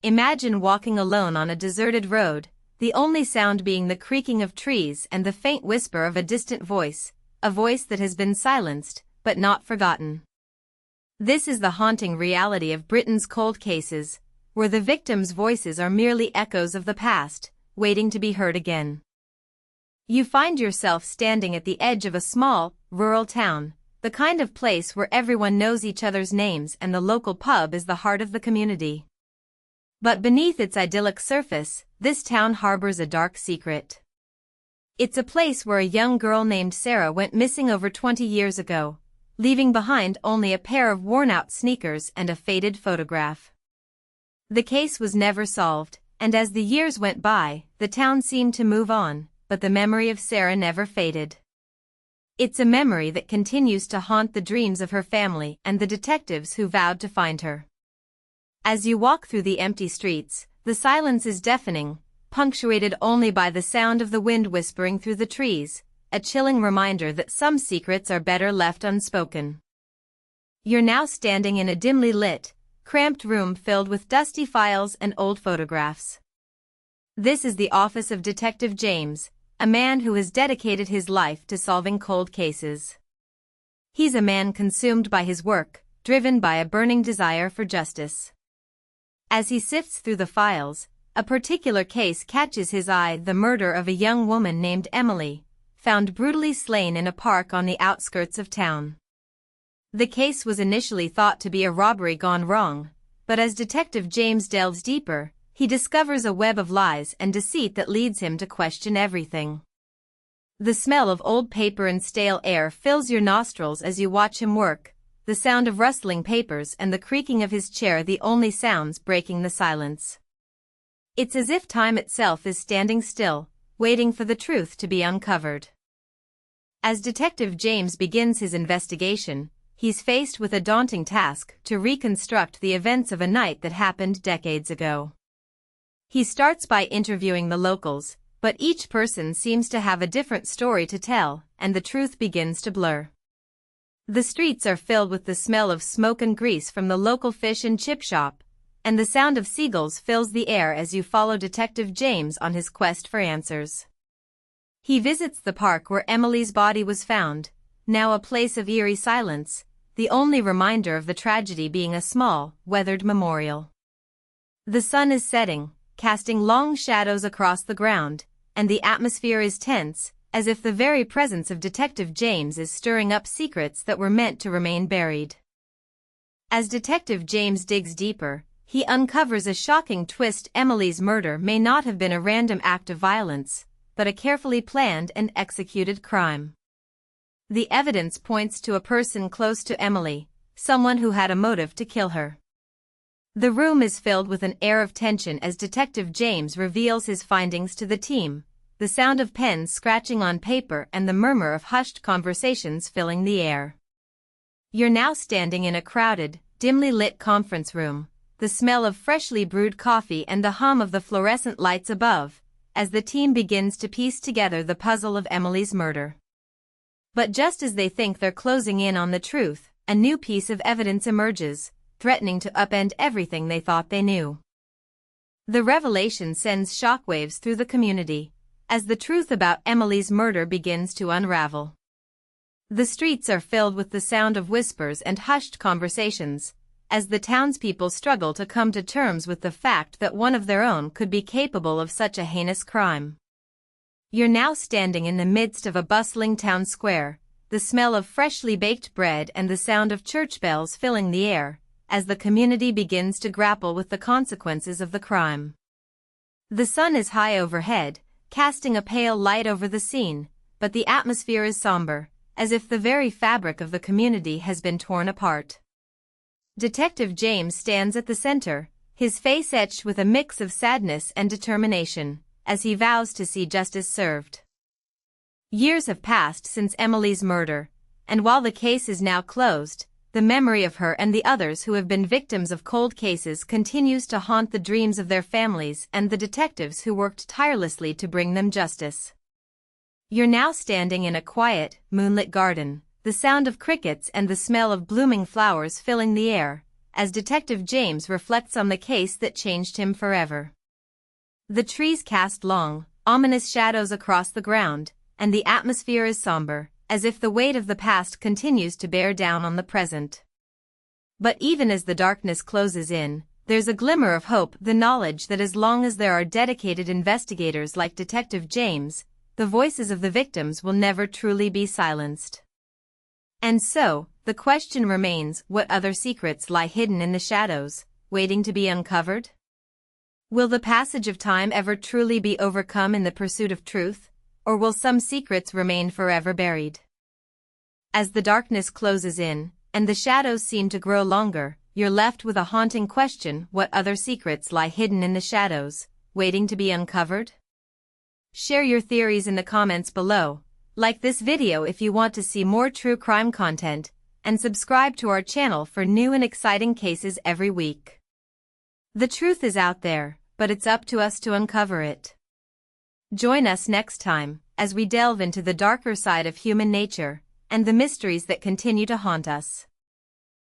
Imagine walking alone on a deserted road, the only sound being the creaking of trees and the faint whisper of a distant voice, a voice that has been silenced, but not forgotten. This is the haunting reality of Britain's cold cases, where the victims' voices are merely echoes of the past, waiting to be heard again. You find yourself standing at the edge of a small, rural town, the kind of place where everyone knows each other's names and the local pub is the heart of the community. But beneath its idyllic surface, this town harbors a dark secret. It's a place where a young girl named Sarah went missing over 20 years ago, leaving behind only a pair of worn-out sneakers and a faded photograph. The case was never solved, and as the years went by, the town seemed to move on, but the memory of Sarah never faded. It's a memory that continues to haunt the dreams of her family and the detectives who vowed to find her. As you walk through the empty streets, the silence is deafening, punctuated only by the sound of the wind whispering through the trees, a chilling reminder that some secrets are better left unspoken. You're now standing in a dimly lit, cramped room filled with dusty files and old photographs. This is the office of Detective James, a man who has dedicated his life to solving cold cases. He's a man consumed by his work, driven by a burning desire for justice. As he sifts through the files, a particular case catches his eye: the murder of a young woman named Emily, found brutally slain in a park on the outskirts of town. The case was initially thought to be a robbery gone wrong, but as Detective James delves deeper, he discovers a web of lies and deceit that leads him to question everything. The smell of old paper and stale air fills your nostrils as you watch him work, the sound of rustling papers and the creaking of his chair the only sounds breaking the silence. It's as if time itself is standing still, waiting for the truth to be uncovered. As Detective James begins his investigation, he's faced with a daunting task: to reconstruct the events of a night that happened decades ago. He starts by interviewing the locals, but each person seems to have a different story to tell, and the truth begins to blur. The streets are filled with the smell of smoke and grease from the local fish and chip shop, and the sound of seagulls fills the air as you follow Detective James on his quest for answers. He visits the park where Emily's body was found, now a place of eerie silence, the only reminder of the tragedy being a small, weathered memorial. The sun is setting, casting long shadows across the ground, and the atmosphere is tense, as if the very presence of Detective James is stirring up secrets that were meant to remain buried. As Detective James digs deeper, he uncovers a shocking twist: Emily's murder may not have been a random act of violence, but a carefully planned and executed crime. The evidence points to a person close to Emily, someone who had a motive to kill her. The room is filled with an air of tension as Detective James reveals his findings to the team, the sound of pens scratching on paper and the murmur of hushed conversations filling the air. You're now standing in a crowded, dimly lit conference room, the smell of freshly brewed coffee and the hum of the fluorescent lights above, as the team begins to piece together the puzzle of Emily's murder. But just as they think they're closing in on the truth, a new piece of evidence emerges, threatening to upend everything they thought they knew. The revelation sends shockwaves through the community, as the truth about Emily's murder begins to unravel. The streets are filled with the sound of whispers and hushed conversations, as the townspeople struggle to come to terms with the fact that one of their own could be capable of such a heinous crime. You're now standing in the midst of a bustling town square, the smell of freshly baked bread and the sound of church bells filling the air, as the community begins to grapple with the consequences of the crime. The sun is high overhead, casting a pale light over the scene, but the atmosphere is somber, as if the very fabric of the community has been torn apart. Detective James stands at the center, his face etched with a mix of sadness and determination, as he vows to see justice served. Years have passed since Emily's murder, and while the case is now closed, the memory of her and the others who have been victims of cold cases continues to haunt the dreams of their families and the detectives who worked tirelessly to bring them justice. You're now standing in a quiet, moonlit garden, the sound of crickets and the smell of blooming flowers filling the air, as Detective James reflects on the case that changed him forever. The trees cast long, ominous shadows across the ground, and the atmosphere is somber, as if the weight of the past continues to bear down on the present. But even as the darkness closes in, there's a glimmer of hope, the knowledge that as long as there are dedicated investigators like Detective James, the voices of the victims will never truly be silenced. And so, the question remains, what other secrets lie hidden in the shadows, waiting to be uncovered? Will the passage of time ever truly be overcome in the pursuit of truth, or will some secrets remain forever buried? As the darkness closes in, and the shadows seem to grow longer, you're left with a haunting question: what other secrets lie hidden in the shadows, waiting to be uncovered? Share your theories in the comments below, like this video if you want to see more true crime content, and subscribe to our channel for new and exciting cases every week. The truth is out there, but it's up to us to uncover it. Join us next time, as we delve into the darker side of human nature, and the mysteries that continue to haunt us.